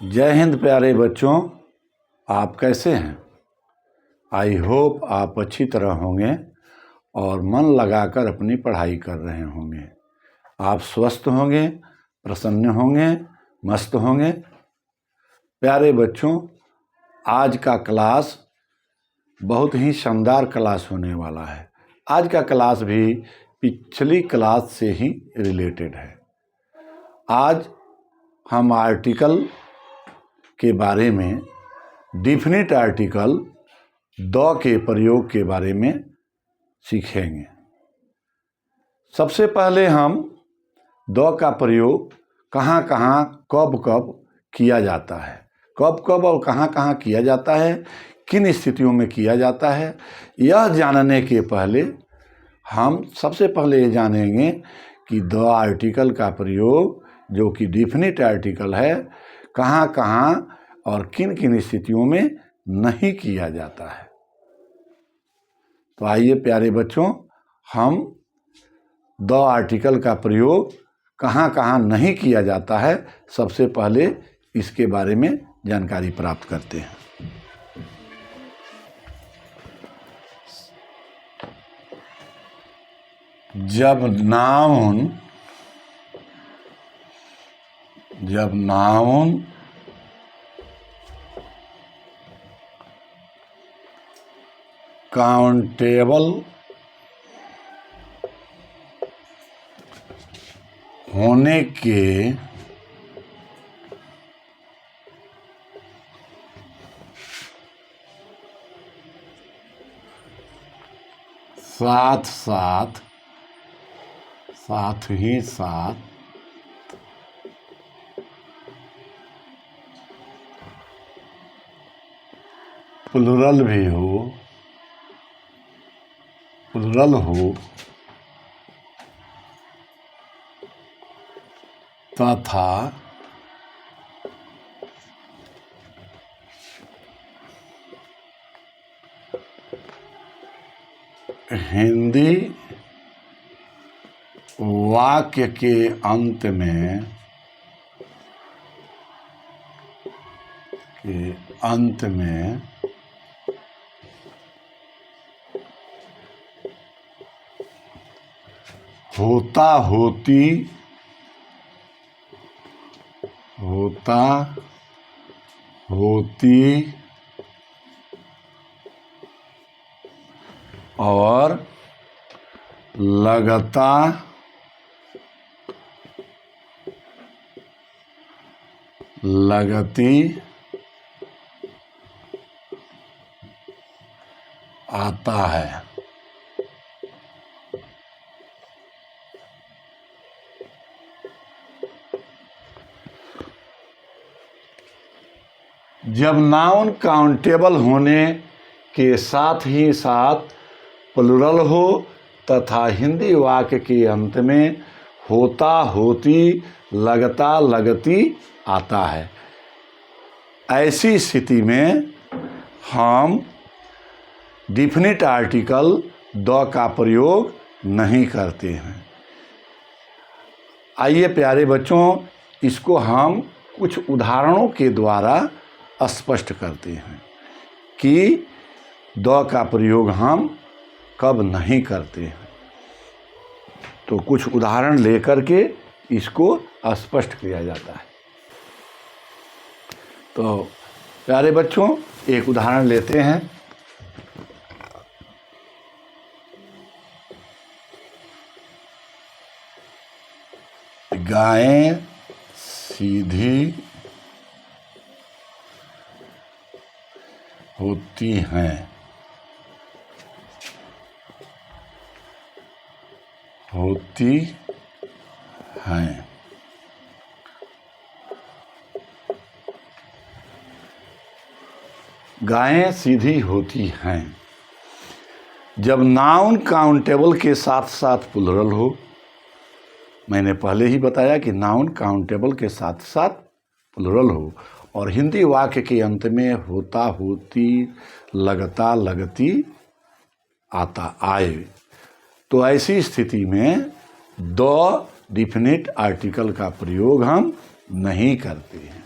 जय हिंद प्यारे बच्चों, आप कैसे हैं। आई होप आप अच्छी तरह होंगे और मन लगाकर अपनी पढ़ाई कर रहे होंगे। आप स्वस्थ होंगे, प्रसन्न होंगे, मस्त होंगे। प्यारे बच्चों, आज का क्लास बहुत ही शानदार क्लास होने वाला है। आज का क्लास भी पिछली क्लास से ही रिलेटेड है। आज हम आर्टिकल के बारे में, डिफिनिट आर्टिकल द के प्रयोग के बारे में सीखेंगे। सबसे पहले हम द का प्रयोग कहाँ कहाँ कब कब किया जाता है, कब कब और कहाँ कहाँ किया जाता है, किन स्थितियों में किया जाता है, यह जानने के पहले हम सबसे पहले ये जानेंगे कि द आर्टिकल का प्रयोग जो कि डिफिनिट आर्टिकल है, कहाँ कहाँ और किन किन स्थितियों में नहीं किया जाता है। तो आइए प्यारे बच्चों, हम द आर्टिकल का प्रयोग कहाँ कहाँ नहीं किया जाता है, सबसे पहले इसके बारे में जानकारी प्राप्त करते हैं। जब नाउन काउंटेबल होने के साथ ही प्लुरल हो तथा हिंदी वाक्य के अंत में होता होती और लगता लगती आता है। जब नाउन काउंटेबल होने के साथ ही साथ प्लुरल हो तथा हिंदी वाक्य के अंत में होता होती लगता लगती आता है, ऐसी स्थिति में हम डिफिनिट आर्टिकल द का प्रयोग नहीं करते हैं। आइए प्यारे बच्चों, इसको हम कुछ उदाहरणों के द्वारा स्पष्ट करते हैं कि द का प्रयोग हम कब नहीं करते हैं। तो कुछ उदाहरण लेकर के इसको स्पष्ट किया जाता है। तो प्यारे बच्चों, एक उदाहरण लेते हैं। गायें सीधी होती हैं। गायें सीधी होती हैं। जब नाउन काउंटेबल के साथ साथ प्लुरल हो, मैंने पहले ही बताया कि नाउन काउंटेबल के साथ साथ प्लुरल हो और हिंदी वाक्य के अंत में होता होती लगता लगती आता आए, तो ऐसी स्थिति में द डिफिनिट आर्टिकल का प्रयोग हम नहीं करते हैं।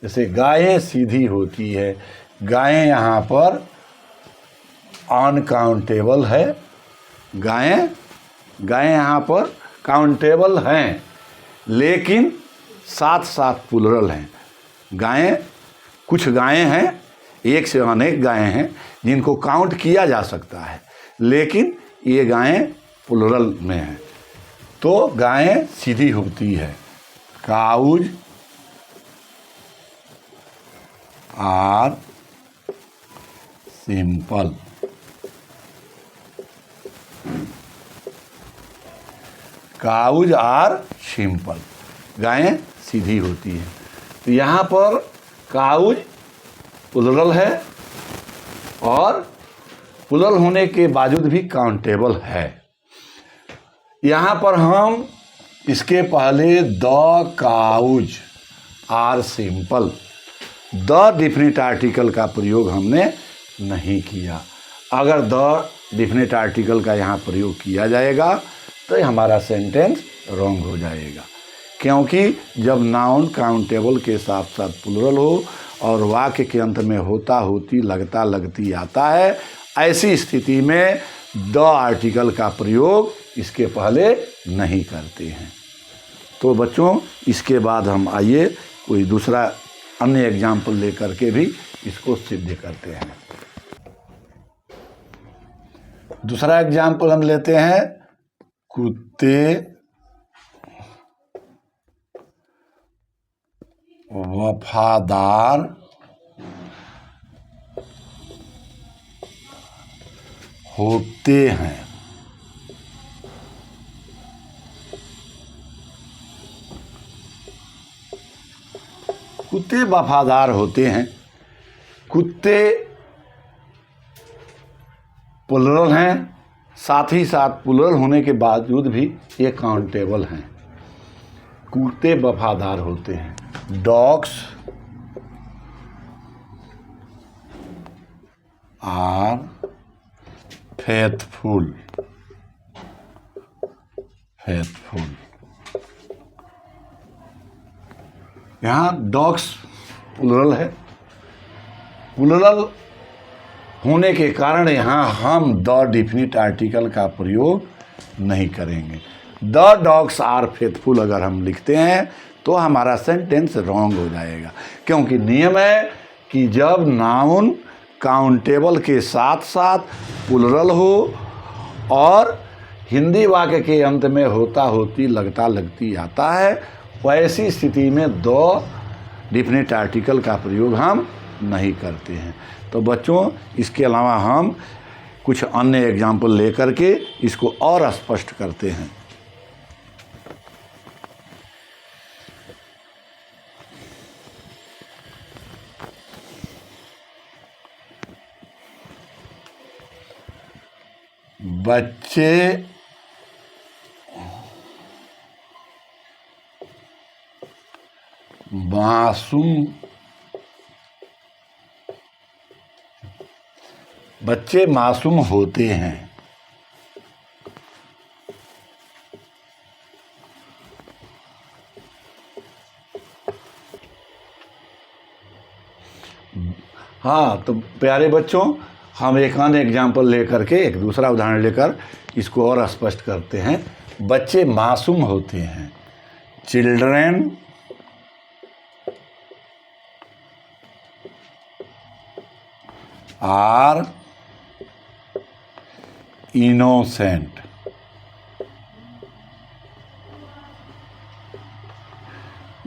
जैसे गायें सीधी होती है, गायें यहाँ पर अनकाउंटेबल है, गायें यहाँ पर काउंटेबल हैं, लेकिन साथ साथ प्लुरल हैं। गायें, कुछ गायें हैं, एक से अनेक गायें हैं जिनको काउंट किया जा सकता है, लेकिन ये गायें प्लुरल में हैं। तो गायें सीधी होती है, cows are simple. Cows are simple, गायें सीधी होती हैं। तो यहाँ पर काउज प्लुरल है और प्लुरल होने के बावजूद भी काउंटेबल है। यहाँ पर हम इसके पहले the cows are simple, the definite article का प्रयोग हमने नहीं किया। अगर द डिफिनिट आर्टिकल का यहाँ प्रयोग किया जाएगा तो हमारा सेंटेंस रॉन्ग हो जाएगा, क्योंकि जब नाउन काउंटेबल के साथ साथ प्लुरल हो और वाक्य के अंत में होता होती लगता लगती आता है, ऐसी स्थिति में द आर्टिकल का प्रयोग इसके पहले नहीं करते हैं। तो बच्चों, इसके बाद हम आइए कोई दूसरा अन्य एग्जाम्पल लेकर के भी इसको सिद्ध करते हैं। दूसरा एग्जाम्पल हम लेते हैं, कुत्ते वफादार होते हैं। कुत्ते वफादार होते हैं। कुत्ते प्लुरल हैं, साथ ही साथ प्लुरल होने के बावजूद भी ये काउंटेबल हैं। कुत्ते वफादार होते हैं। डॉग्स आर फेथफुल, यहाँ डॉग्स प्लुरल है। प्लुरल होने के कारण यहाँ हम द डिफिनिट आर्टिकल का प्रयोग नहीं करेंगे। द डॉग्स आर फेथफुल अगर हम लिखते हैं तो हमारा सेंटेंस रॉन्ग हो जाएगा, क्योंकि नियम है कि जब नाउन काउंटेबल के साथ साथ प्लुरल हो और हिंदी वाक्य के अंत में होता होती लगता लगती आता है, वैसी स्थिति में द डिफिनिट आर्टिकल का प्रयोग हम नहीं करते हैं। तो बच्चों, इसके अलावा हम कुछ अन्य एग्जाम्पल लेकर के इसको और स्पष्ट करते हैं। बच्चे मासूम होते हैं। हाँ, तो प्यारे बच्चों, हम एक अन्य एग्जाम्पल लेकर के, एक दूसरा उदाहरण लेकर इसको और स्पष्ट करते हैं। बच्चे मासूम होते हैं। Children are innocent.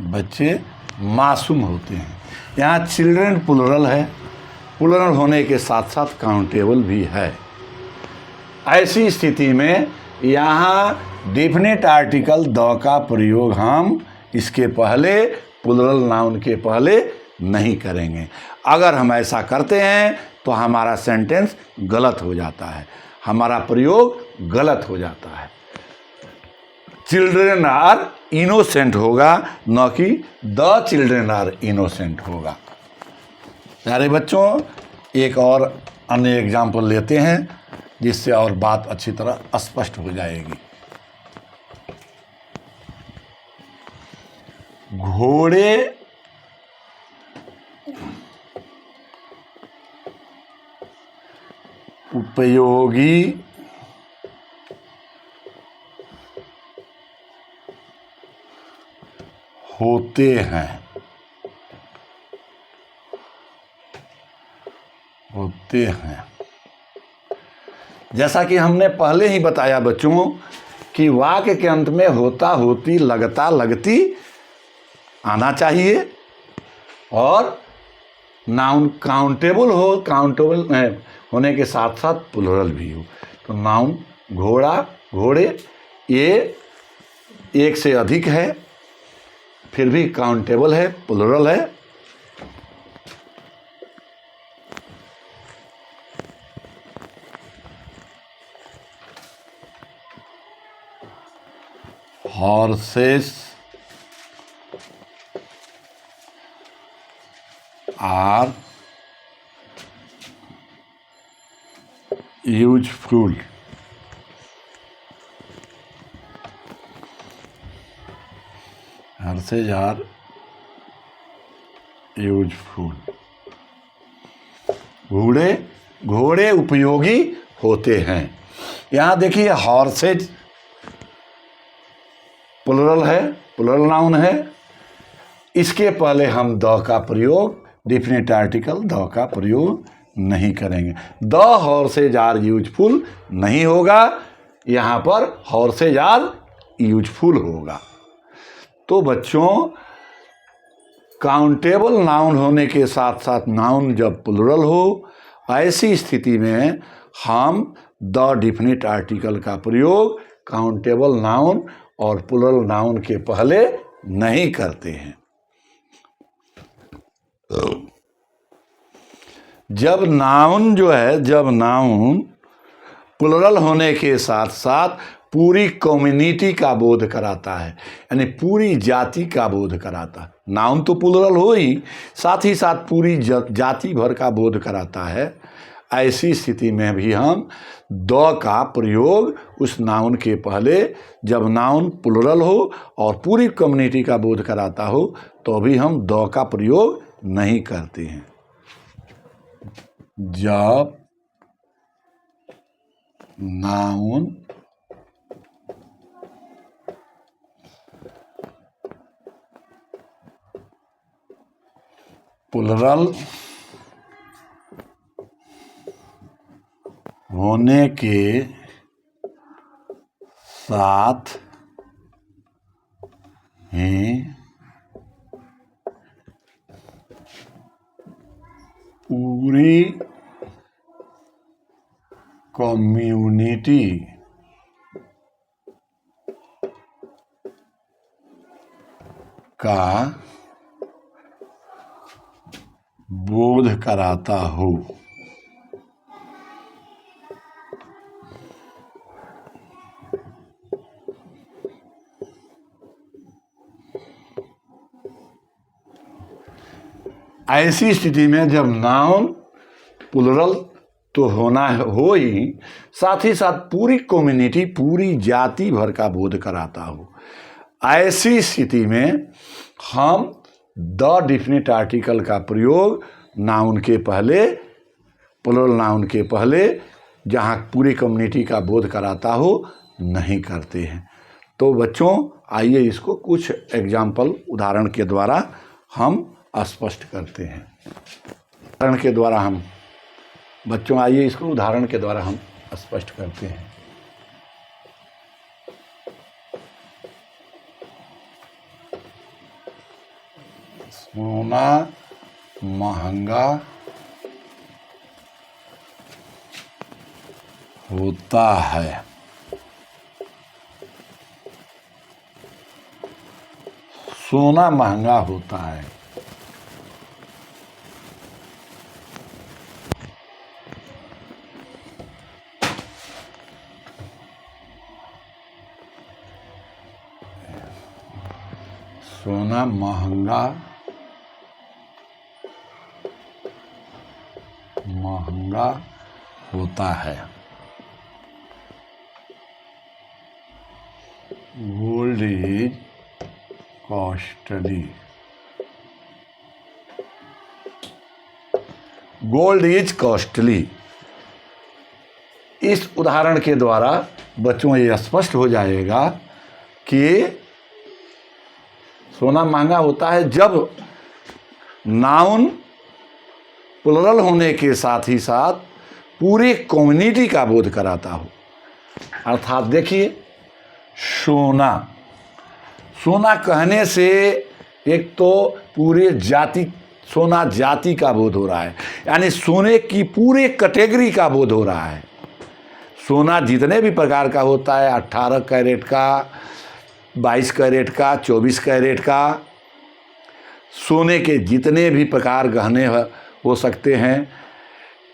बच्चे मासूम होते हैं। यहाँ चिल्ड्रेन प्लुरल है, प्लुरल होने के साथ साथ काउंटेबल भी है। ऐसी स्थिति में यहाँ डिफिनिट आर्टिकल द का प्रयोग हम इसके पहले, प्लुरल नाउन के पहले नहीं करेंगे। अगर हम ऐसा करते हैं तो हमारा सेंटेंस गलत हो जाता है, हमारा प्रयोग गलत हो जाता है। चिल्ड्रेन आर इनोसेंट होगा, न कि द चिल्ड्रेन आर इनोसेंट होगा। प्यारे बच्चों, एक और अन्य एग्जाम्पल लेते हैं जिससे और बात अच्छी तरह स्पष्ट हो जाएगी। घोड़े उपयोगी होते हैं, जैसा कि हमने पहले ही बताया बच्चों कि वाक्य के अंत में होता, होती, लगता, लगती आना चाहिए और नाउन काउंटेबल हो, काउंटेबल होने के साथ साथ प्लुरल भी हो। तो नाउन घोड़ा, घोड़े, ये एक से अधिक है, फिर भी काउंटेबल है, प्लुरल है। Horses are useful, horses are useful, घोड़े उपयोगी होते हैं। यहाँ देखिए हॉर्सेज प्लुरल है, प्लुरल नाउन है। इसके पहले हम द का प्रयोग, डेफिनेट आर्टिकल द का प्रयोग नहीं करेंगे। द हॉर्सेज आर यूजफुल नहीं होगा, यहाँ पर हॉर्सेज आर यूजफुल होगा। तो बच्चों काउंटेबल नाउन होने के साथ साथ नाउन जब प्लुरल हो, ऐसी स्थिति में हम द डेफिनेट आर्टिकल का प्रयोग काउंटेबल नाउन और प्लुरल नाउन के पहले नहीं करते हैं। जब नाउन प्लुरल होने के साथ साथ पूरी कम्युनिटी का बोध कराता है, यानी पूरी जाति का बोध कराता है। नाउन तो प्लुरल हो ही, साथ ही साथ पूरी जाति भर का बोध कराता है। ऐसी स्थिति में भी हम द का प्रयोग उस नाउन के पहले, जब नाउन प्लुरल हो और पूरी कम्युनिटी का बोध कराता हो, तो भी हम द का प्रयोग नहीं करते हैं। जब नाउन प्लुरल होने के साथ ही पूरी कम्युनिटी का बोध कराता हो। ऐसी स्थिति में जब नाउन प्लुरल तो होना हो ही, साथ ही साथ पूरी कम्युनिटी, पूरी जाति भर का बोध कराता हो, ऐसी स्थिति में हम द डेफिनेट आर्टिकल का प्रयोग नाउन के पहले, प्लुरल नाउन के पहले, जहाँ पूरी कम्युनिटी का बोध कराता हो, नहीं करते हैं। तो बच्चों आइए इसको कुछ एग्जाम्पल उदाहरण के द्वारा हम स्पष्ट करते हैं। उदाहरण के द्वारा हम बच्चों आइए इसको उदाहरण के द्वारा हम स्पष्ट करते हैं। सोना महंगा होता है। सोना महंगा होता है। सोना महंगा होता है। Gold is costly. Gold is costly. इस उदाहरण के द्वारा बच्चों ये स्पष्ट हो जाएगा कि सोना महंगा होता है जब नाउन प्लुरल होने के साथ ही साथ पूरी कम्युनिटी का बोध कराता हो। अर्थात देखिए, सोना, सोना कहने से एक तो पूरे जाति, सोना जाति का बोध हो रहा है, यानी सोने की पूरे कैटेगरी का बोध हो रहा है। सोना जितने भी प्रकार का होता है, 18 कैरेट का, 22 कैरेट का, 24 कैरेट का, सोने के जितने भी प्रकार गहने हो सकते हैं,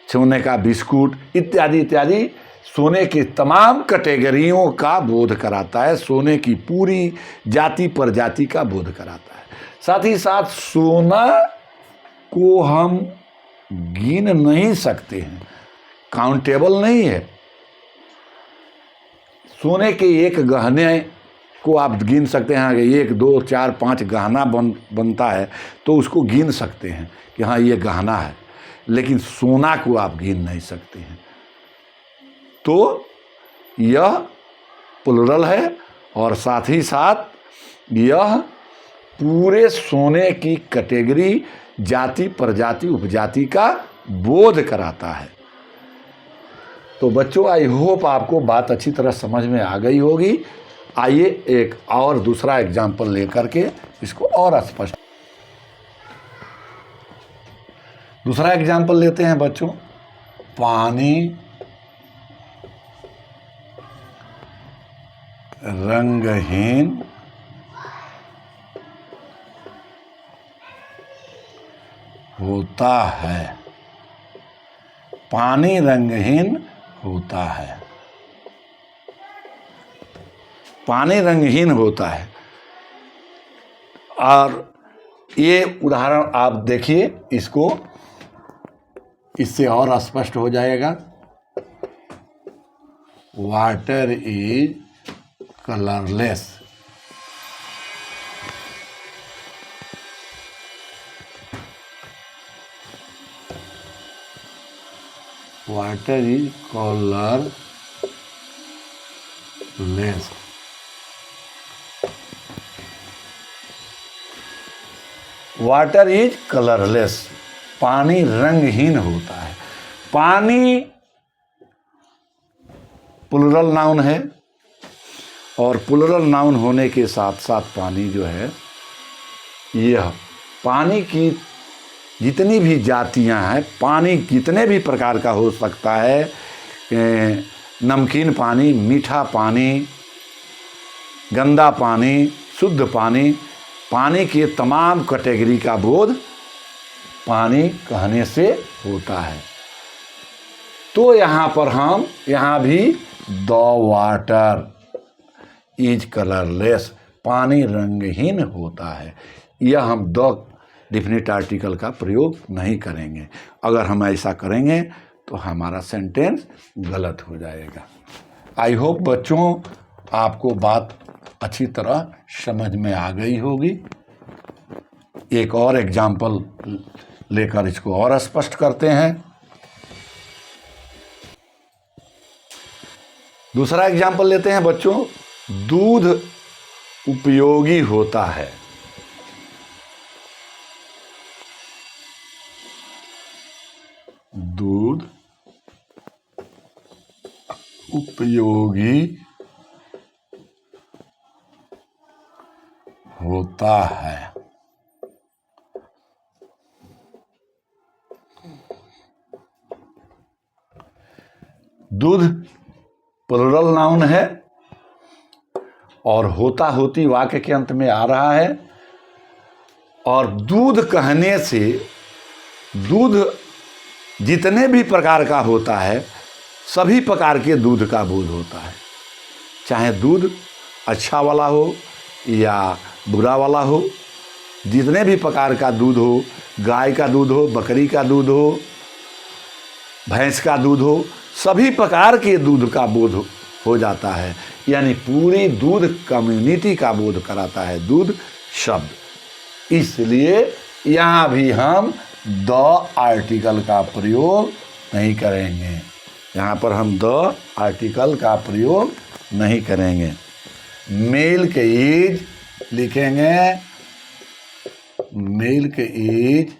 सोने का बिस्कुट इत्यादि इत्यादि, सोने के तमाम कैटेगरियों का बोध कराता है, सोने की पूरी जाति प्रजाति का बोध कराता है। साथ ही साथ सोना को हम गिन नहीं सकते हैं, काउंटेबल नहीं है। सोने के एक गहने को आप गिन सकते हैं कि 1, 2, 4, 5 गहना बनता है तो उसको गिन सकते हैं कि हाँ ये गहना है, लेकिन सोना को आप गिन नहीं सकते हैं। तो यह प्लुरल है और साथ ही साथ यह पूरे सोने की कैटेगरी, जाति प्रजाति उपजाति का बोध कराता है। तो बच्चों, आई होप आपको बात अच्छी तरह समझ में आ गई होगी। आइए एक और दूसरा एग्जाम्पल लेकर के इसको और स्पष्ट, दूसरा एग्जाम्पल लेते हैं बच्चों। पानी रंगहीन होता है। पानी रंगहीन होता है। पानी रंगहीन होता है। और ये उदाहरण आप देखिए, इसको इससे और स्पष्ट हो जाएगा। Water is colourless. Water is colourless. Water is colourless. पानी रंगहीन होता है। पानी प्लुरल नाउन है और प्लुरल नाउन होने के साथ साथ पानी जो है, यह पानी की जितनी भी जातियां हैं, पानी कितने भी प्रकार का हो सकता है, नमकीन पानी, मीठा पानी, गंदा पानी, शुद्ध पानी, पानी के तमाम कैटेगरी का बोध पानी कहने से होता है। तो यहाँ पर हम भी द वाटर इज कलरलेस, पानी रंगहीन होता है, यह हम द डिफिनिट आर्टिकल का प्रयोग नहीं करेंगे। अगर हम ऐसा करेंगे तो हमारा सेंटेंस गलत हो जाएगा। आई होप बच्चों आपको बात अच्छी तरह समझ में आ गई होगी। एक और एग्जाम्पल लेकर इसको और स्पष्ट करते हैं। दूसरा एग्जाम्पल लेते हैं बच्चों। दूध उपयोगी होता है। दूध उपयोगी होता है। दूध प्लुरल नाउन है और होता होती वाक्य के अंत में आ रहा है। और दूध कहने से दूध जितने भी प्रकार का होता है, सभी प्रकार के दूध का बोध होता है। चाहे दूध अच्छा वाला हो या बुरा वाला हो, जितने भी प्रकार का दूध हो, गाय का दूध हो, बकरी का दूध हो, भैंस का दूध हो, सभी प्रकार के दूध का बोध हो जाता है। यानी पूरी दूध कम्युनिटी का बोध कराता है दूध शब्द। इसलिए यहाँ भी हम द आर्टिकल का प्रयोग नहीं करेंगे। यहाँ पर हम द आर्टिकल का प्रयोग नहीं करेंगे। मिल्क इज लिखेंगे, milk is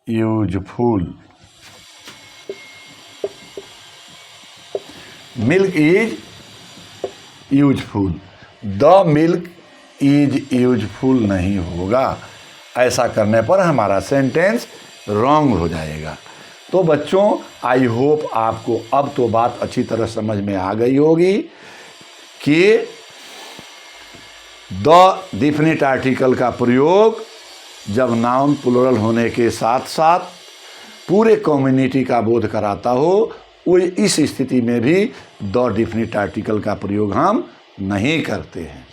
useful. Milk is useful, the milk is useful नहीं होगा। ऐसा करने पर हमारा सेंटेंस रॉन्ग हो जाएगा। तो बच्चों, आई होप आपको अब तो बात अच्छी तरह समझ में आ गई होगी कि द डिफिनिट आर्टिकल का प्रयोग जब नाउन प्लूरल होने के साथ साथ पूरे कम्युनिटी का बोध कराता हो, वो इस स्थिति में भी द डिफिनिट आर्टिकल का प्रयोग हम नहीं करते हैं।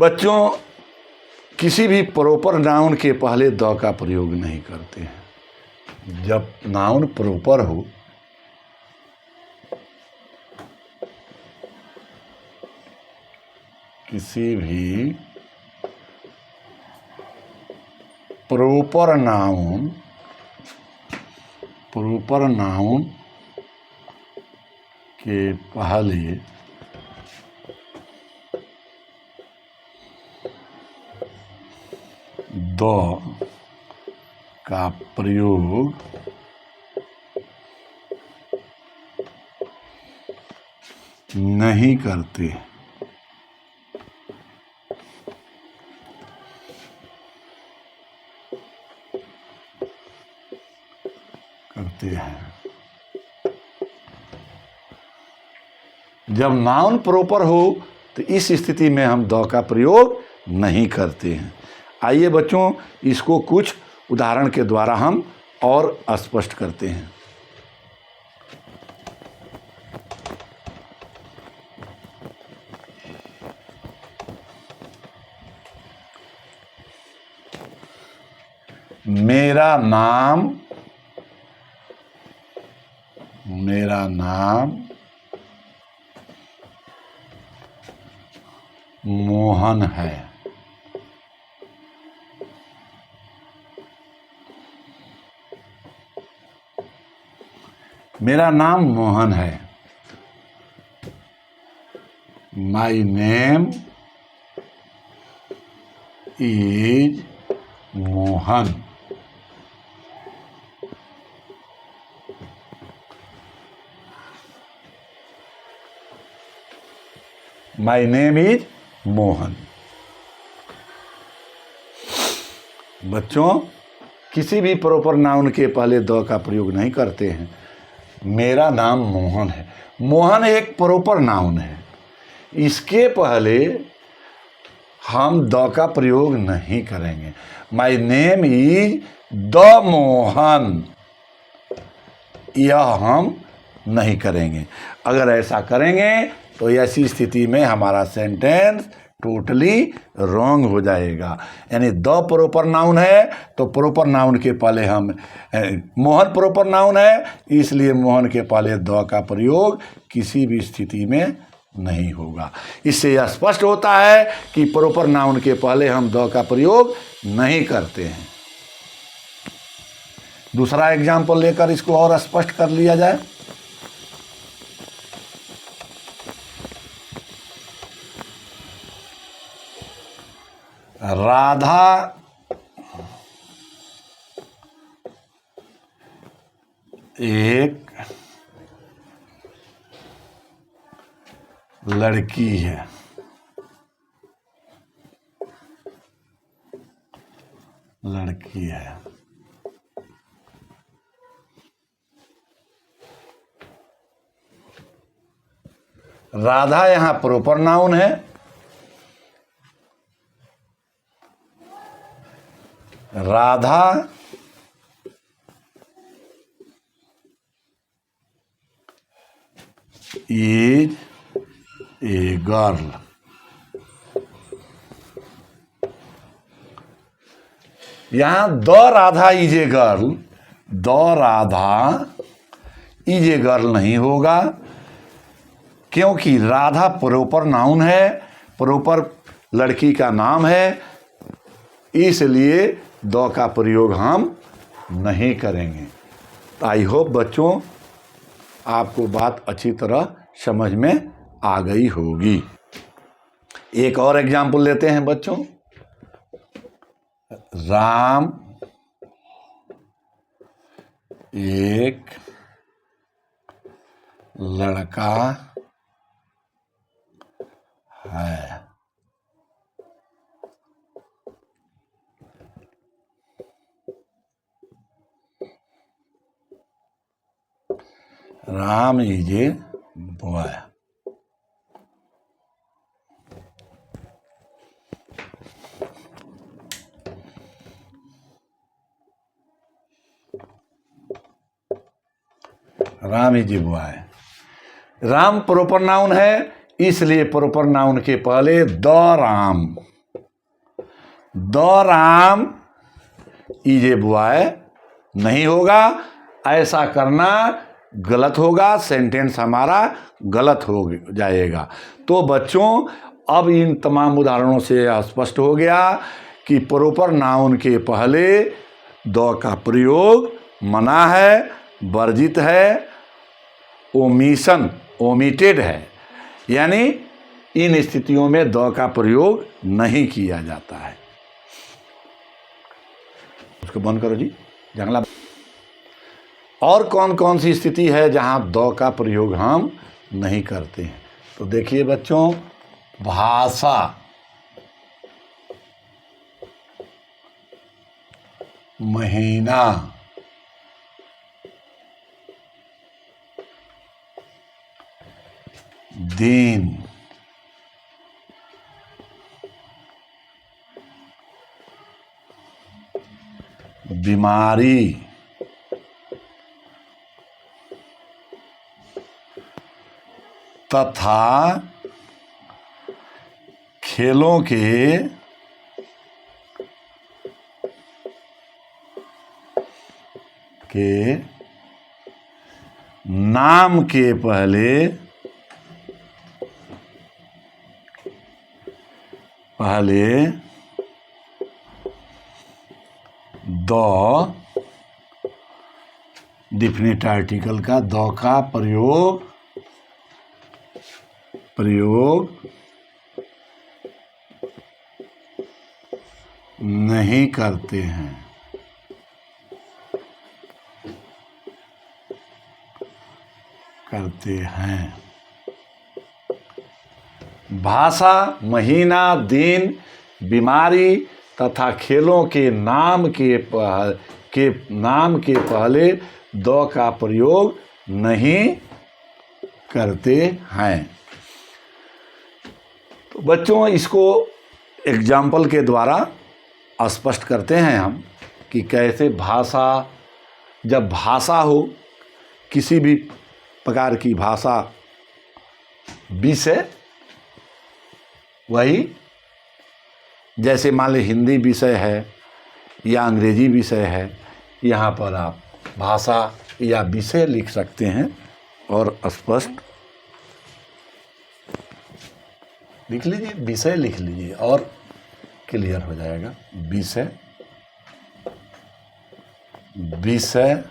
बच्चों, किसी भी प्रॉपर नाउन के पहले द का प्रयोग नहीं करते हैं। जब नाउन प्रॉपर हो, किसी भी प्रॉपर नाउन के पहले द का प्रयोग नहीं करते हैं। जब नाउन प्रॉपर हो तो इस स्थिति में हम द का प्रयोग नहीं करते हैं। आइए बच्चों, इसको कुछ उदाहरण के द्वारा हम और स्पष्ट करते हैं। मेरा नाम मोहन है। मेरा नाम मोहन है। My name is Mohan. My name is Mohan. बच्चों, किसी भी प्रॉपर नाउन के पहले द का प्रयोग नहीं करते हैं। मेरा नाम मोहन है। मोहन एक प्रॉपर नाउन है, इसके पहले हम द का प्रयोग नहीं करेंगे। My name is the Mohan, यह हम नहीं करेंगे। अगर ऐसा करेंगे तो ऐसी स्थिति में हमारा सेंटेंस टोटली रॉन्ग हो जाएगा। यानी द प्रॉपर नाउन है तो प्रॉपर नाउन के पहले हम मोहन प्रॉपर नाउन है, इसलिए मोहन के पहले द का प्रयोग किसी भी स्थिति में नहीं होगा। इससे यह स्पष्ट होता है कि प्रॉपर नाउन के पहले हम द का प्रयोग नहीं करते हैं। दूसरा एग्जाम्पल लेकर इसको और स्पष्ट कर लिया जाए। राधा एक लड़की है। राधा यहाँ प्रॉपर नाउन है। Radha is a girl. यहां the Radha is a girl, the Radha is a girl नहीं होगा, क्योंकि राधा प्रॉपर नाउन है, प्रॉपर लड़की का नाम है, इसलिए द का प्रयोग हम नहीं करेंगे। तो आई होप बच्चों आपको बात अच्छी तरह समझ में आ गई होगी। एक और एग्जाम्पल लेते हैं बच्चों। राम एक लड़का है। Ram is a boy. Ram is a boy. Ram proper noun है, इसलिए प्रॉपर नाउन के पहले the Ram is a boy नहीं होगा। ऐसा करना गलत होगा, सेंटेंस हमारा गलत हो जाएगा। तो बच्चों अब इन तमाम उदाहरणों से स्पष्ट हो गया कि प्रॉपर नाउन के पहले द का प्रयोग मना है, वर्जित है, ओमिटेड है, यानी इन स्थितियों में द का प्रयोग नहीं किया जाता है। उसको बंद करो जी, जंगला। और कौन कौन सी स्थिति है जहां द का प्रयोग हम नहीं करते हैं? तो देखिए बच्चों, भाषा, महीना, दिन, बीमारी, तथा खेलों के नाम के पहले द डिफिनिट आर्टिकल का द का प्रयोग नहीं करते हैं। भाषा, महीना, दिन, बीमारी तथा खेलों के नाम के पहले द का प्रयोग नहीं करते हैं। तो बच्चों इसको एग्जाम्पल के द्वारा स्पष्ट करते हैं हम कि कैसे भाषा, जब भाषा हो, किसी भी प्रकार की भाषा, विषय, वही जैसे मान ली हिंदी विषय है या अंग्रेजी विषय है, यहाँ पर आप भाषा या विषय लिख सकते हैं और स्पष्ट लिख लीजिए, विषय लिख लीजिए और क्लियर हो जाएगा। विषय,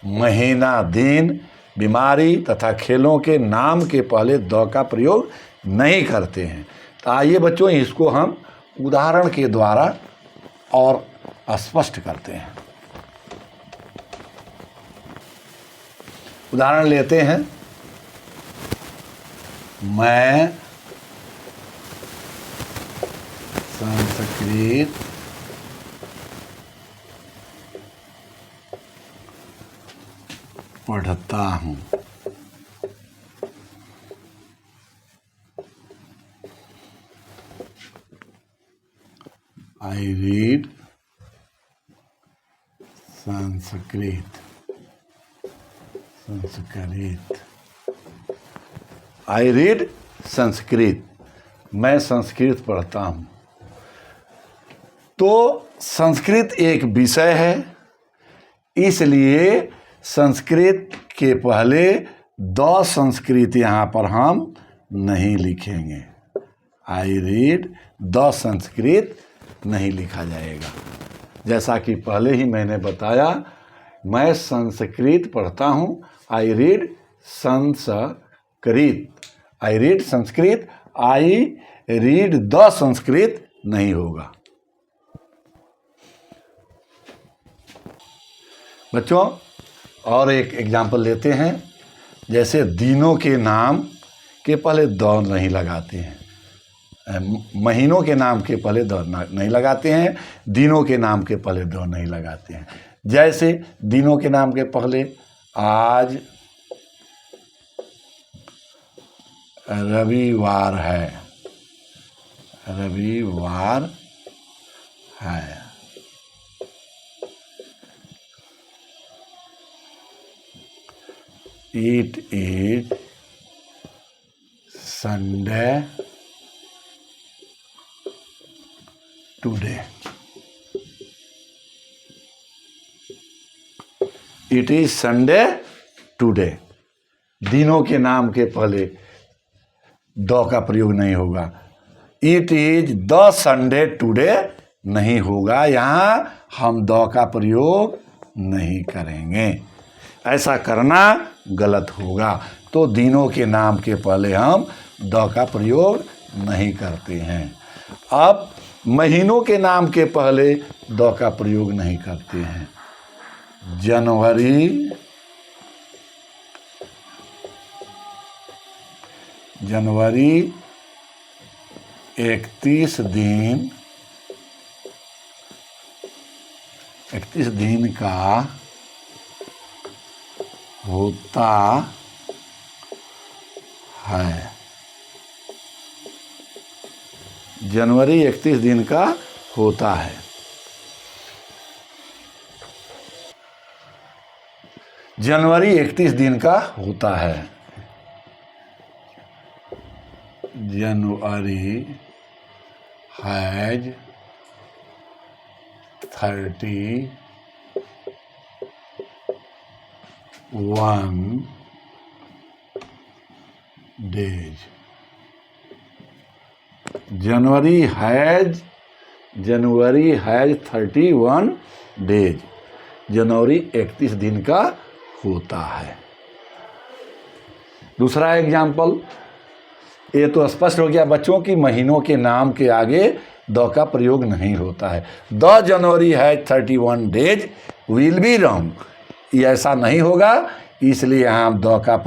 महीना, दिन, बीमारी तथा खेलों के नाम के पहले द का प्रयोग नहीं करते हैं। तो आइए बच्चों इसको हम उदाहरण के द्वारा और स्पष्ट करते हैं। उदाहरण लेते हैं। मैं संस्कृत पढ़ता हूँ। I read Sanskrit. I read Sanskrit. मैं संस्कृत पढ़ता हूँ। तो संस्कृत एक विषय है, इसलिए संस्कृत के पहले द संस्कृत यहाँ पर हम नहीं लिखेंगे। I read द संस्कृत नहीं लिखा जाएगा। जैसा कि पहले ही मैंने बताया, मैं संस्कृत पढ़ता हूँ। I read Sanskrit. I read Sanskrit, I read the Sanskrit नहीं होगा। बच्चों, और एक एग्जाम्पल लेते हैं। जैसे दिनों के नाम के पहले द नहीं लगाते हैं, महीनों के नाम के पहले द नहीं लगाते हैं, दिनों के नाम के पहले द नहीं लगाते हैं। जैसे दिनों के नाम के पहले आज रविवार है, रविवार है। It is Sunday today. It is Sunday today. दिनों के नाम के पहले द का प्रयोग नहीं होगा। It is the Sunday today नहीं होगा, यहाँ हम द का प्रयोग नहीं करेंगे। ऐसा करना गलत होगा। तो दिनों के नाम के पहले हम द का प्रयोग नहीं करते हैं। अब महीनों के नाम के पहले द का प्रयोग नहीं करते हैं। जनवरी, जनवरी 31 दिन, 31 दिन का होता है। जनवरी 31 दिन का होता है। जनवरी 31 दिन का होता है। January has 31 days। January has 31 days. जनवरी 31 दिन का होता है। दूसरा एग्जाम्पल, ये तो स्पष्ट हो गया बच्चों की महीनों के नाम के आगे द का प्रयोग नहीं होता है। The January has 31 days will be wrong, ये ऐसा नहीं होगा, इसलिए यहाँ हम द का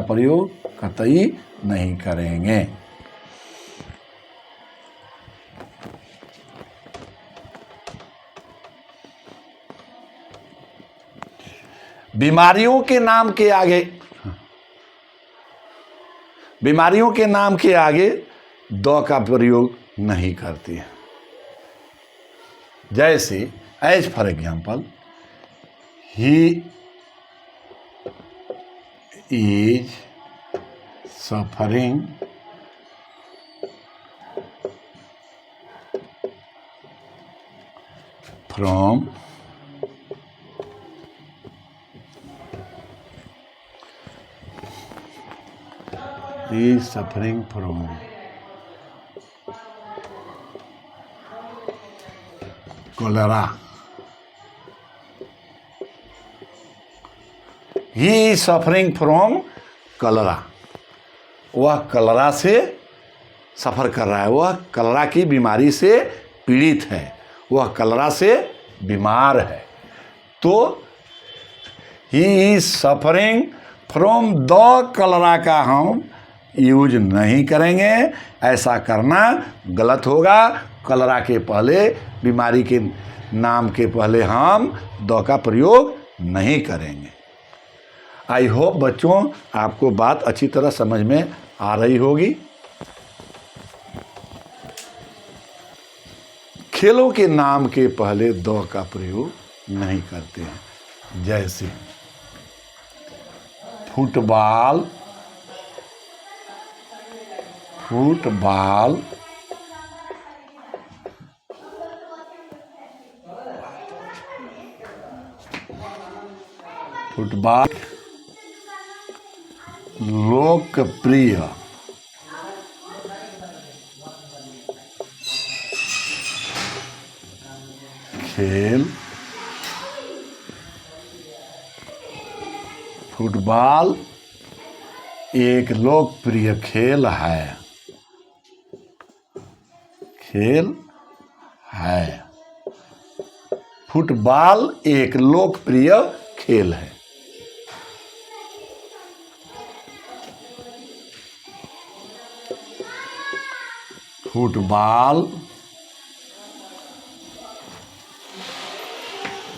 प्रयोग कतई नहीं करेंगे। बीमारियों के नाम के आगे, बीमारियों के नाम के आगे द का प्रयोग नहीं करते हैं। जैसे as for example, he is suffering from cholera। He is suffering from cholera। वह कलरा से सफ़र कर रहा है, वह कलरा की बीमारी से पीड़ित है, वह कलरा से बीमार है। तो he is suffering from the कलरा का हम यूज नहीं करेंगे। ऐसा करना गलत होगा। कलरा के पहले, बीमारी के नाम के पहले हम द का प्रयोग नहीं करेंगे। आई होप बच्चों आपको बात अच्छी तरह समझ में आ रही होगी। खेलों के नाम के पहले द का प्रयोग नहीं करते हैं। जैसे फुटबॉल, फुटबॉल, फुटबॉल लोकप्रिय, खेल, फुटबॉल एक लोकप्रिय खेल है। खेल है। फुटबॉल एक लोकप्रिय खेल है। Football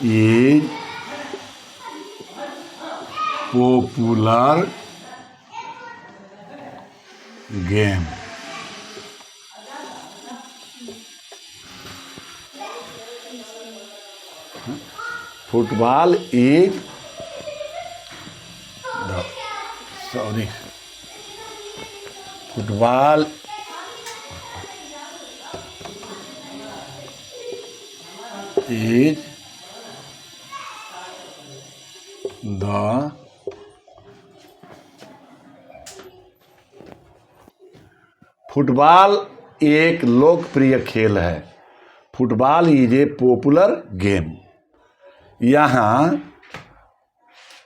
is popular game. Football is Football is the football एक लोकप्रिय खेल है। Football is a popular game. यहाँ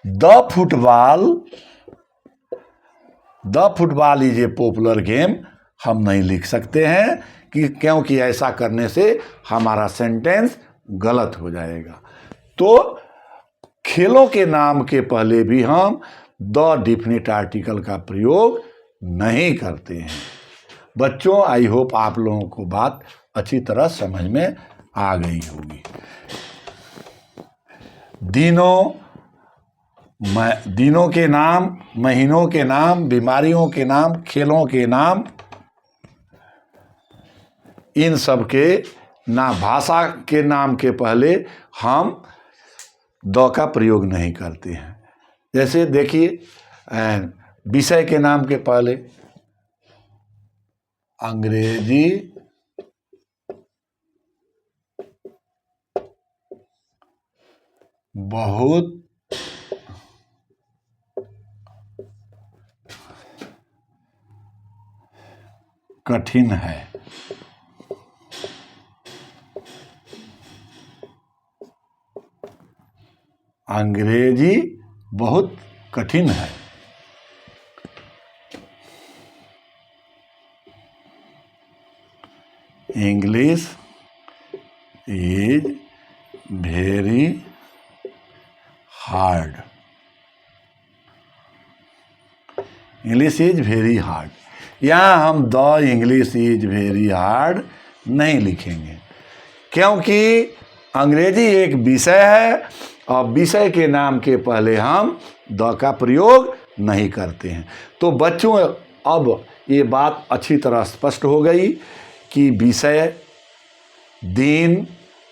the football is a popular game हम नहीं लिख सकते हैं कि क्योंकि ऐसा करने से हमारा सेंटेंस गलत हो जाएगा। तो खेलों के नाम के पहले भी हम द डिफिनिट आर्टिकल का प्रयोग नहीं करते हैं। बच्चों, आई होप आप लोगों को बात अच्छी तरह समझ में आ गई होगी। दिनों के नाम, महीनों के नाम, बीमारियों के नाम, खेलों के नाम, इन सब के ना भाषा के नाम के पहले हम द का प्रयोग नहीं करते हैं। जैसे देखिए, विषय के नाम के पहले अंग्रेजी बहुत कठिन है। अंग्रेजी बहुत कठिन है। English is very hard. English is very hard. यहाँ हम the English is very hard नहीं लिखेंगे, क्योंकि अंग्रेजी एक विषय है और विषय के नाम के पहले हम द का प्रयोग नहीं करते हैं। तो बच्चों, अब ये बात अच्छी तरह स्पष्ट हो गई कि विषय, दिन,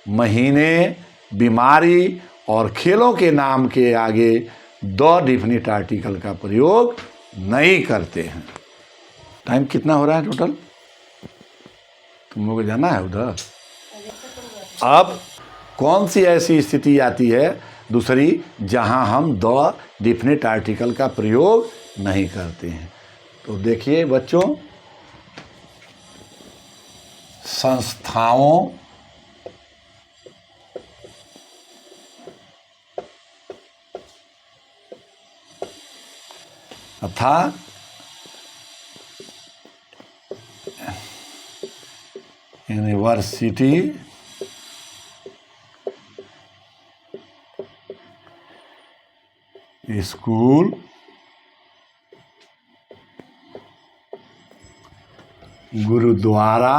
महीने, बीमारी और खेलों के नाम के आगे द डिफिनिट आर्टिकल का प्रयोग नहीं करते हैं। टाइम कितना हो रहा है टोटल? तुम लोग को जाना है उधर। अब कौन सी ऐसी स्थिति आती है दूसरी जहां हम द डिफिनिट आर्टिकल का प्रयोग नहीं करते हैं? तो देखिए बच्चों, संस्थाओं, तथा यूनिवर्सिटी स्कूल, गुरुद्वारा,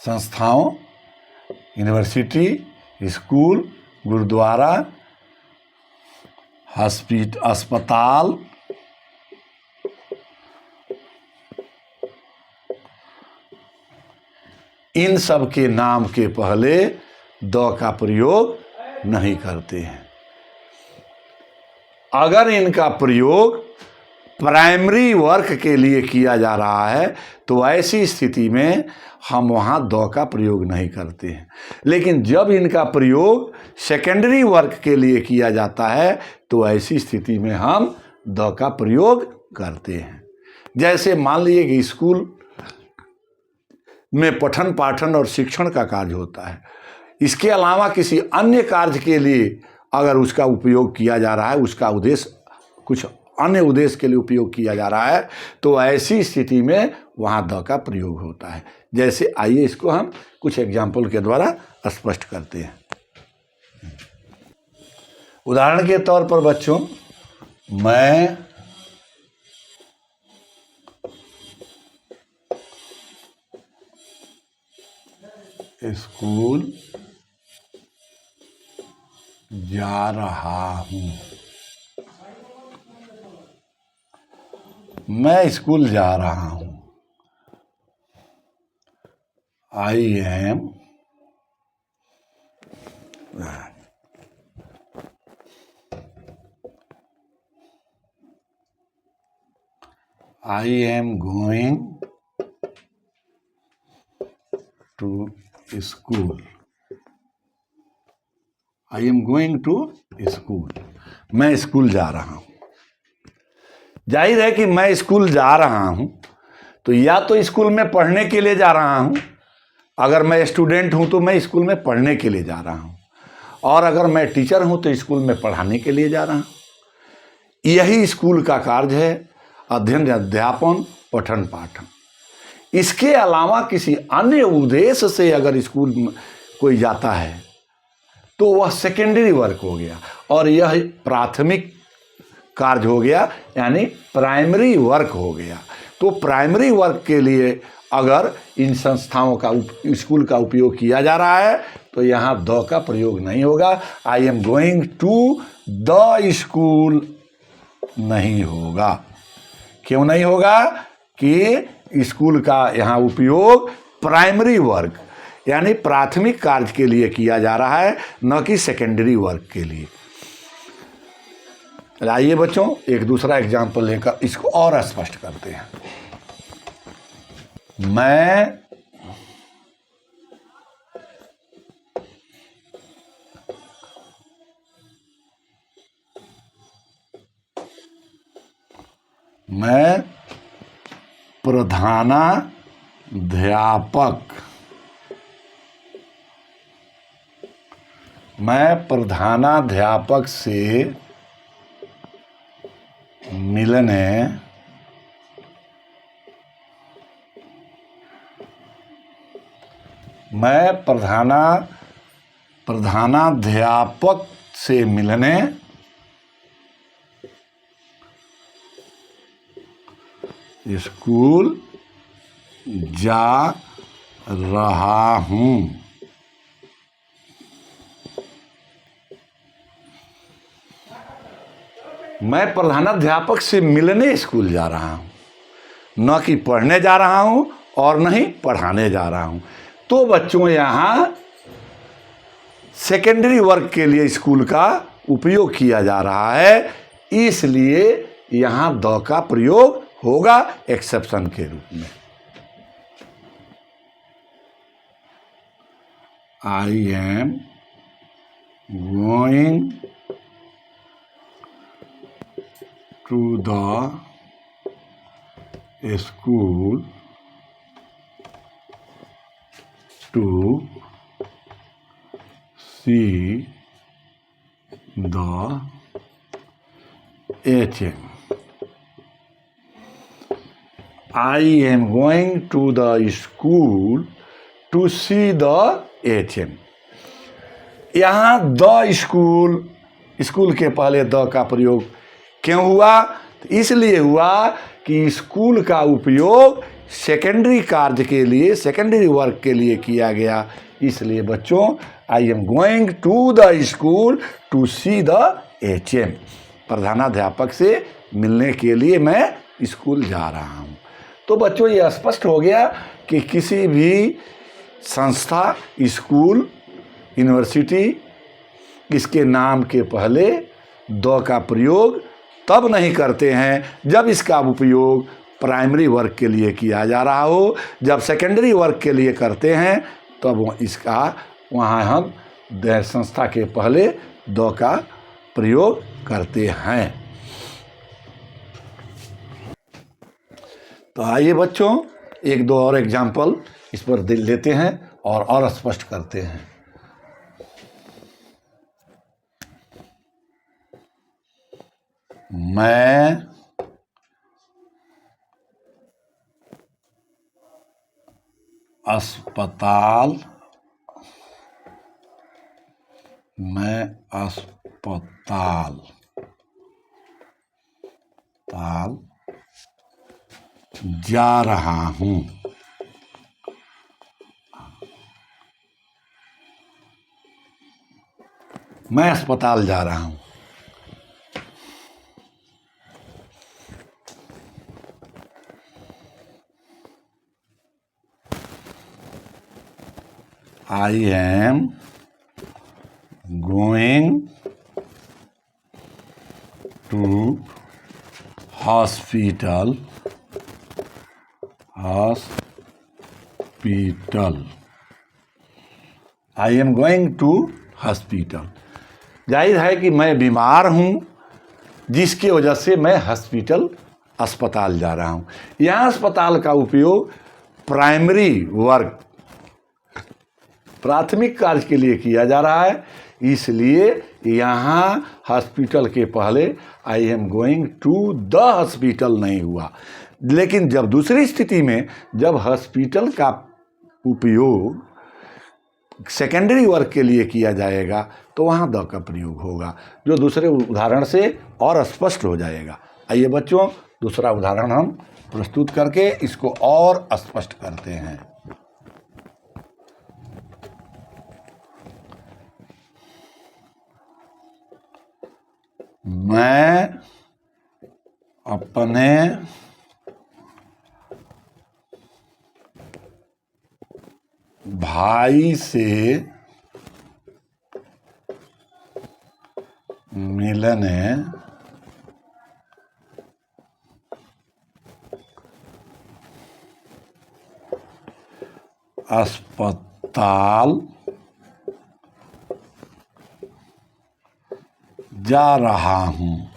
संस्थाओं, यूनिवर्सिटी, स्कूल, गुरुद्वारा, अस्पताल, इन सब के नाम के पहले द का प्रयोग नहीं करते हैं। अगर इनका प्रयोग प्राइमरी वर्क के लिए किया जा रहा है तो ऐसी स्थिति में हम वहाँ द का प्रयोग नहीं करते हैं। लेकिन जब इनका प्रयोग सेकेंडरी वर्क के लिए किया जाता है तो ऐसी स्थिति में हम द का प्रयोग करते हैं। जैसे मान लीजिए कि स्कूल में पठन पाठन और शिक्षण का कार्य होता है, इसके अलावा किसी अन्य कार्य के लिए अगर उसका उपयोग किया जा रहा है, उसका उद्देश्य कुछ अन्य उद्देश्य के लिए उपयोग किया जा रहा है, तो ऐसी स्थिति में वहाँ द का प्रयोग होता है। जैसे आइए इसको हम कुछ एग्जाम्पल के द्वारा स्पष्ट करते हैं। उदाहरण के तौर पर बच्चों, मैं स्कूल जा रहा हूँ। मैं स्कूल जा रहा हूँ। I am going to school. I am going to school. मैं स्कूल जा रहा हूँ। जाहिर है कि मैं स्कूल जा रहा हूँ तो या तो स्कूल में पढ़ने के लिए जा रहा हूँ, अगर मैं स्टूडेंट हूँ तो मैं स्कूल में पढ़ने के लिए जा रहा हूँ, और अगर मैं टीचर हूँ तो स्कूल में पढ़ाने के लिए जा रहा हूँ। यही स्कूल का कार्य है, अध्ययन अध्यापन पठन पाठन। इसके अलावा किसी अन्य उद्देश्य से अगर स्कूल में कोई जाता है तो वह सेकेंडरी वर्क हो गया, और यह प्राथमिक कार्य हो गया, यानी प्राइमरी वर्क हो गया। तो प्राइमरी वर्क के लिए अगर इन संस्थाओं का स्कूल का उपयोग किया जा रहा है तो यहाँ द का प्रयोग नहीं होगा। I am going to the school नहीं होगा। क्यों नहीं होगा? कि स्कूल का यहाँ उपयोग प्राइमरी वर्क यानी प्राथमिक कार्य के लिए किया जा रहा है, न कि सेकेंडरी वर्क के लिए। आइए बच्चों एक दूसरा एग्जाम्पल लेकर इसको और स्पष्ट करते हैं। मैं प्रधानाध्यापक से मिलने प्रधानाध्यापक से मिलने स्कूल जा रहा हूँ। मैं प्रधानाध्यापक से मिलने स्कूल जा रहा हूँ, न कि पढ़ने जा रहा हूँ और न ही पढ़ाने जा रहा हूँ। तो बच्चों यहाँ सेकेंडरी वर्क के लिए स्कूल का उपयोग किया जा रहा है, इसलिए यहाँ द का प्रयोग होगा एक्सेप्शन के रूप में। I am going to the school to see the HM. I am going to the school to see the HM. यहाँ द स्कूल के पहले द का प्रयोग क्यों हुआ? इसलिए हुआ कि स्कूल का उपयोग सेकेंडरी कार्य के लिए, सेकेंडरी वर्क के लिए किया गया। इसलिए बच्चों I am going to the school to see the HM, प्रधानाध्यापक से मिलने के लिए मैं स्कूल जा रहा हूँ। तो बच्चों ये स्पष्ट हो गया कि किसी भी संस्था, स्कूल, यूनिवर्सिटी, इसके नाम के पहले द का प्रयोग तब नहीं करते हैं जब इसका उपयोग प्राइमरी वर्क के लिए किया जा रहा हो। जब सेकेंडरी वर्क के लिए करते हैं तब इसका वहाँ हम संस्था के पहले द का प्रयोग करते हैं। तो आइए बच्चों, एक दो और एग्जाम्पल इस पर लेते हैं और स्पष्ट करते हैं। मैं अस्पताल जा रहा हूँ। मैं अस्पताल जा रहा हूँ। I am going to hospital. I am going to hospital. जाहिर है कि मैं बीमार हूँ, जिसकी वजह से मैं अस्पताल जा रहा हूँ। यहाँ अस्पताल का उपयोग प्राइमरी वर्क, प्राथमिक कार्य के लिए किया जा रहा है, इसलिए यहाँ हॉस्पिटल के पहले I am going to the hospital नहीं हुआ। लेकिन जब दूसरी स्थिति में जब हॉस्पिटल का उपयोग सेकेंडरी वर्क के लिए किया जाएगा तो वहाँ द का प्रयोग होगा, जो दूसरे उदाहरण से और स्पष्ट हो जाएगा। आइए बच्चों, दूसरा उदाहरण हम प्रस्तुत करके इसको और स्पष्ट करते हैं। मैं अपने भाई से मिलने अस्पताल जा रहा हूँ।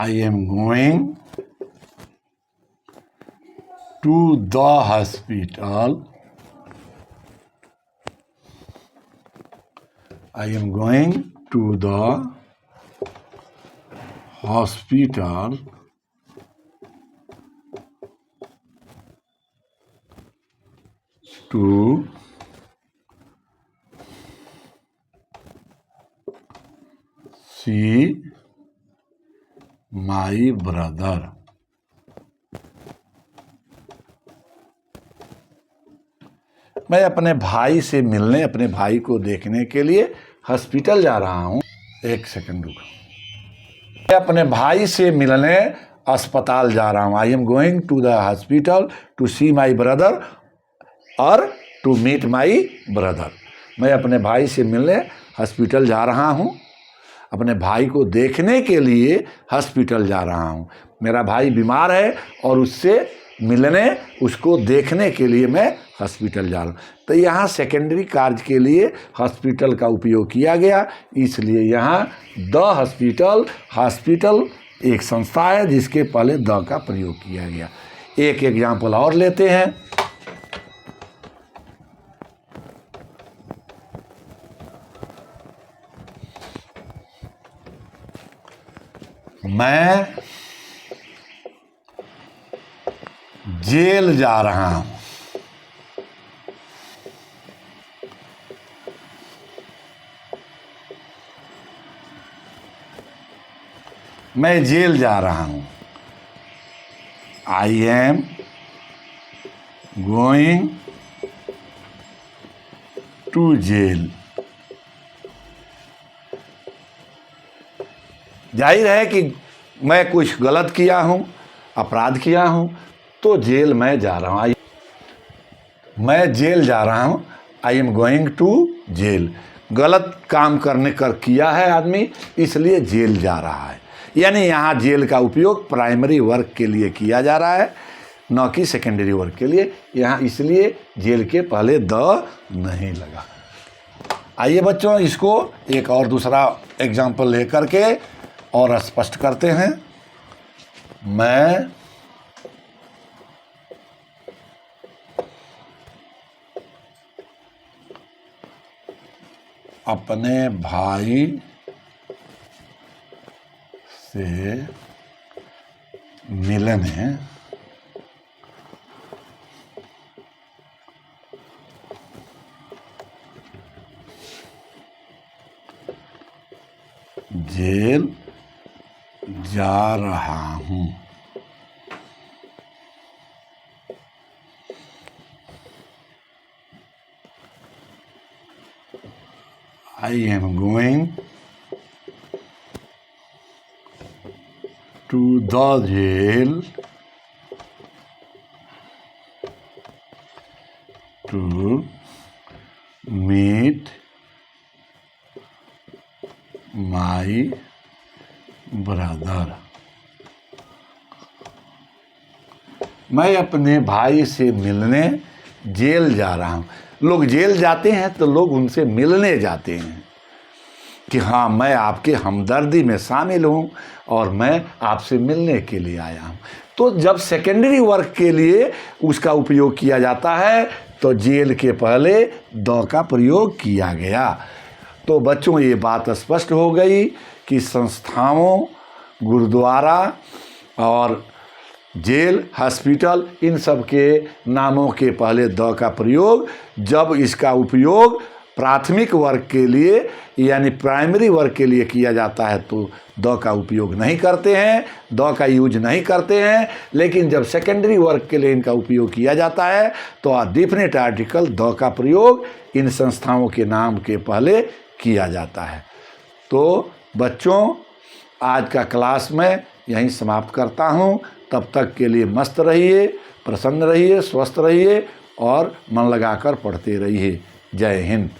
I am going to the hospital. I am going to the hospital to see my brother. मैं अपने भाई से मिलने, अपने भाई को देखने के लिए हॉस्पिटल जा रहा हूँ। एक सेकंड रुको। मैं अपने भाई से मिलने अस्पताल जा रहा हूँ। I am going to the hospital to see my brother और टू मीट माई ब्रदर। मैं अपने भाई से मिलने हॉस्पिटल जा रहा हूँ। अपने भाई को देखने के लिए हॉस्पिटल जा रहा हूँ। मेरा भाई बीमार है और उससे मिलने, उसको देखने के लिए मैं हॉस्पिटल जा रहा हूँ। तो यहाँ सेकेंडरी कार्य के लिए हॉस्पिटल का उपयोग किया गया, इसलिए यहाँ द हॉस्पिटल एक संस्था है जिसके पहले द का प्रयोग किया गया। एक एग्जाम्पल और लेते हैं। मैं जेल जा रहा हूँ। मैं जेल जा रहा हूँ। I am going to jail. जाहिर है कि मैं कुछ गलत किया हूँ, अपराध किया हूँ, तो जेल मैं जा रहा हूँ। मैं जेल जा रहा हूँ। I am going to jail. गलत काम किया है आदमी, इसलिए जेल जा रहा है। यानी यहाँ जेल का उपयोग प्राइमरी वर्क के लिए किया जा रहा है, न कि सेकेंडरी वर्क के लिए। यहाँ इसलिए जेल के पहले द नहीं लगा। आइए बच्चों, इसको एक और दूसरा एग्जाम्पल लेकर के और स्पष्ट करते हैं। मैं अपने भाई से मिलने जेल जा रहा हूँ। I am going to the jail to meet my brother। मैं अपने भाई से मिलने जेल जा रहा हूँ। लोग जेल जाते हैं तो लोग उनसे मिलने जाते हैं कि हाँ, मैं आपके हमदर्दी में शामिल हूँ और मैं आपसे मिलने के लिए आया हूँ। तो जब सेकेंडरी वर्क के लिए उसका उपयोग किया जाता है तो जेल के पहले द का प्रयोग किया गया। तो बच्चों, ये बात स्पष्ट हो गई कि संस्थाओं, गुरुद्वारा और जेल, हॉस्पिटल, इन सब के नामों के पहले द का प्रयोग जब इसका उपयोग प्राथमिक वर्ग के लिए यानी प्राइमरी वर्ग के लिए किया जाता है तो द का उपयोग नहीं करते हैं, द का यूज नहीं करते हैं। लेकिन जब सेकेंडरी वर्ग के लिए इनका उपयोग किया जाता है तो डेफिनेट आर्टिकल द का प्रयोग इन संस्थाओं के नाम के पहले किया जाता है। तो बच्चों, आज का क्लास मैं यहीं समाप्त करता हूँ। तब तक के लिए मस्त रहिए, प्रसन्न रहिए, स्वस्थ रहिए और मन लगाकर पढ़ते रहिए। जय हिंद।